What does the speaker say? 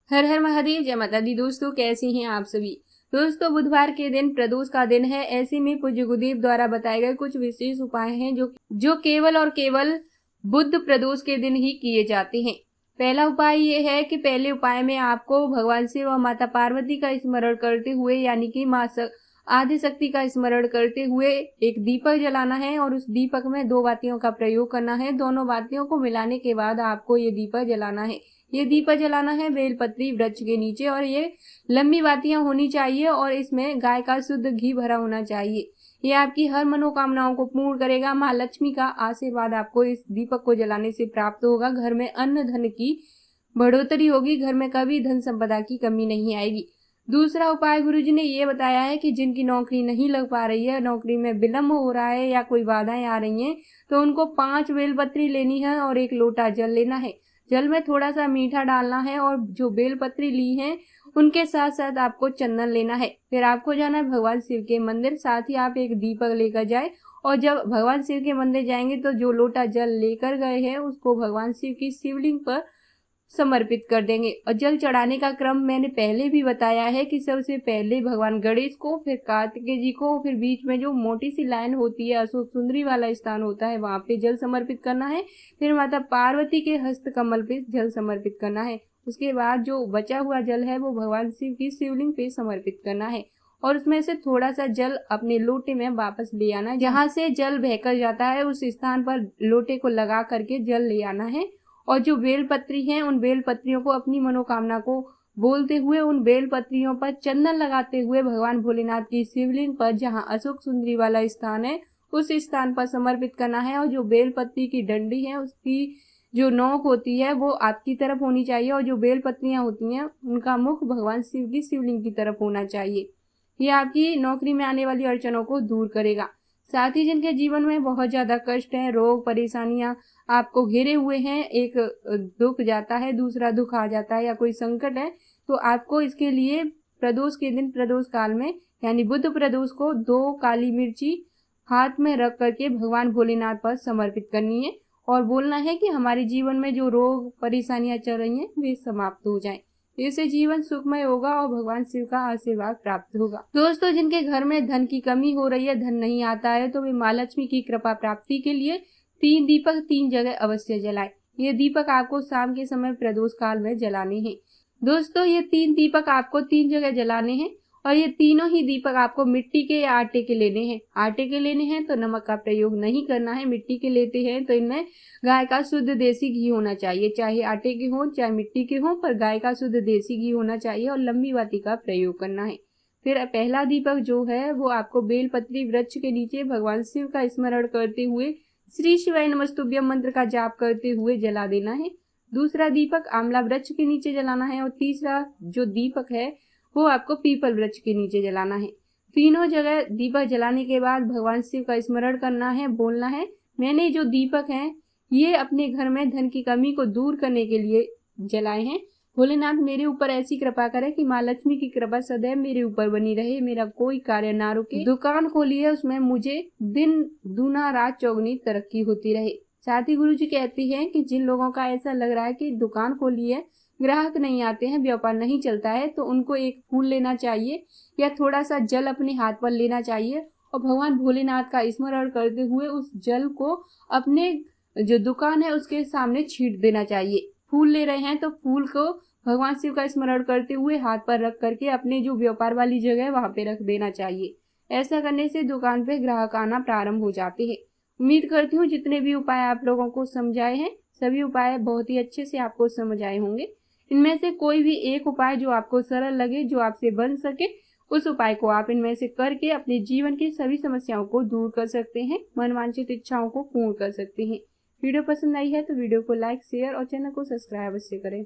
हर हर महादेव, जय माता दी। दोस्तों, कैसे हैं आप सभी। दोस्तों, बुधवार के दिन प्रदोष का दिन है। ऐसे में पूज्य गुरुदेव द्वारा बताए गए कुछ विशेष उपाय हैं जो केवल और केवल बुध प्रदोष के दिन ही किए जाते हैं। पहला उपाय ये है कि पहले उपाय में आपको भगवान शिव और माता पार्वती का स्मरण करते हुए, यानी कि मां आदि शक्ति का स्मरण करते हुए एक दीपक जलाना है और उस दीपक में 2 बातियों का प्रयोग करना है। दोनों बातियों को मिलाने के बाद आपको ये दीपक जलाना है। ये दीपक जलाना है बेलपत्री वृक्ष के नीचे और ये लंबी बातियां होनी चाहिए और इसमें गाय का शुद्ध घी भरा होना चाहिए। ये आपकी हर मनोकामनाओं को पूर्ण करेगा। माँ लक्ष्मी का आशीर्वाद आपको इस दीपक को जलाने से प्राप्त होगा। घर में अन्न धन की बढ़ोतरी होगी। घर में कभी धन संपदा की कमी नहीं आएगी। दूसरा उपाय गुरुजी ने ये बताया है कि जिनकी नौकरी नहीं लग पा रही है, नौकरी में विलम्ब हो रहा है या कोई बाधाएं आ रही हैं, तो उनको 5 बेलपत्री लेनी है और 1 लोटा जल लेना है। जल में थोड़ा सा मीठा डालना है और जो बेलपत्री ली है उनके साथ साथ आपको चंदन लेना है। फिर आपको जाना है भगवान शिव के मंदिर। साथ ही आप एक दीपक लेकर जाए और जब भगवान शिव के मंदिर जाएंगे तो जो लोटा जल लेकर गए हैं उसको भगवान शिव की शिवलिंग पर समर्पित कर देंगे। और जल चढ़ाने का क्रम मैंने पहले भी बताया है कि सबसे पहले भगवान गणेश को, फिर कार्तिकेय जी को, फिर बीच में जो मोटी सी लाइन होती है, अशोक सुंदरी वाला स्थान होता है, वहां पे जल समर्पित करना है। फिर माता पार्वती के हस्त कमल पे जल समर्पित करना है। उसके बाद जो बचा हुआ जल है वो भगवान शिव की शिवलिंग पे समर्पित करना है और उसमें से थोड़ा सा जल अपने लोटे में वापस ले आना है। जहाँ से जल बहकर जाता है उस स्थान पर लोटे को लगा करके जल ले आना है और जो बेलपत्री हैं उन बेलपत्रियों को अपनी मनोकामना को बोलते हुए उन बेलपत्रियों पर चंदन लगाते हुए भगवान भोलेनाथ की शिवलिंग पर, जहाँ अशोक सुंदरी वाला स्थान है, उस स्थान पर समर्पित करना है। और जो बेलपत्री की डंडी है उसकी जो नोक होती है वो आपकी तरफ होनी चाहिए और जो बेलपत्रियां होती हैं उनका मुख भगवान शिव की शिवलिंग की तरफ होना चाहिए। ये आपकी नौकरी में आने वाली अड़चनों को दूर करेगा। साथ ही जिनके जीवन में बहुत ज्यादा कष्ट है, रोग परेशानियां आपको घेरे हुए हैं, एक दुख जाता है, दूसरा दुख आ जाता है या कोई संकट है, तो आपको इसके लिए प्रदोष के दिन, प्रदोष काल में यानी बुध प्रदोष को 2 काली मिर्ची हाथ में रख करके भगवान भोलेनाथ पर समर्पित करनी है और बोलना है कि हमारे जीवन में जो रोग परेशानियां चल रही हैं वे समाप्त हो जाएं। इससे जीवन सुखमय होगा और भगवान शिव का आशीर्वाद प्राप्त होगा। दोस्तों, जिनके घर में धन की कमी हो रही है, धन नहीं आता है, तो वे माँ लक्ष्मी की कृपा प्राप्ति के लिए 3 दीपक 3 जगह अवश्य जलाएं। ये दीपक आपको शाम के समय प्रदोष काल में जलाने हैं। दोस्तों, ये 3 दीपक आपको 3 जगह जलाने हैं और ये तीनों ही दीपक आपको मिट्टी के या आटे के लेने हैं। आटे के लेने हैं तो नमक का प्रयोग नहीं करना है। मिट्टी के लेते हैं तो इनमें गाय का शुद्ध देसी घी होना चाहिए। चाहे आटे के हों चाहे मिट्टी के हों, पर गाय का शुद्ध देसी घी होना चाहिए और लंबी बाती का प्रयोग करना है। फिर पहला दीपक जो है वो आपको बेलपत्री वृक्ष के नीचे भगवान शिव का स्मरण करते हुए श्री शिवाय नमस्तुभ्यम मंत्र का जाप करते हुए जला देना है। दूसरा दीपक आंवला वृक्ष के नीचे जलाना है और तीसरा जो दीपक है वो आपको पीपल वृक्ष के नीचे जलाना है। तीनों जगह दीपक जलाने के बाद भगवान शिव का स्मरण करना है, बोलना है, मैंने जो दीपक हैं ये अपने घर में धन की कमी को दूर करने के लिए जलाए हैं। भोलेनाथ मेरे ऊपर ऐसी कृपा करे कि माँ लक्ष्मी की कृपा सदैव मेरे ऊपर बनी रहे, मेरा कोई कार्य ना रुके। दुकान खोली है उसमें मुझे दिन दूना रात चौगुनी तरक्की होती रहे। साथ ही गुरु जी कहती हैं कि जिन लोगों का ऐसा लग रहा है कि दुकान खोली है, ग्राहक नहीं आते हैं, व्यापार नहीं चलता है, तो उनको एक फूल लेना चाहिए या थोड़ा सा जल अपने हाथ पर लेना चाहिए और भगवान भोलेनाथ का स्मरण करते हुए उस जल को अपने जो दुकान है उसके सामने छींट देना चाहिए। फूल ले रहे हैं तो फूल को भगवान शिव का स्मरण करते हुए हाथ पर रख करके अपने जो व्यापार वाली जगह है वहां पे रख देना चाहिए। ऐसा करने से दुकान पे ग्राहक आना प्रारंभ हो जाते हैं। उम्मीद करती हूँ जितने भी उपाय आप लोगों को समझाए हैं सभी उपाय बहुत ही अच्छे से आपको समझ आए होंगे। इनमें से कोई भी एक उपाय जो आपको सरल लगे, जो आपसे बन सके, उस उपाय को आप इनमें से करके अपने जीवन की सभी समस्याओं को दूर कर सकते हैं, मनवांछित इच्छाओं को पूर्ण कर सकते हैं। वीडियो पसंद आई है तो वीडियो को लाइक, शेयर और चैनल को सब्सक्राइब अवश्य करें।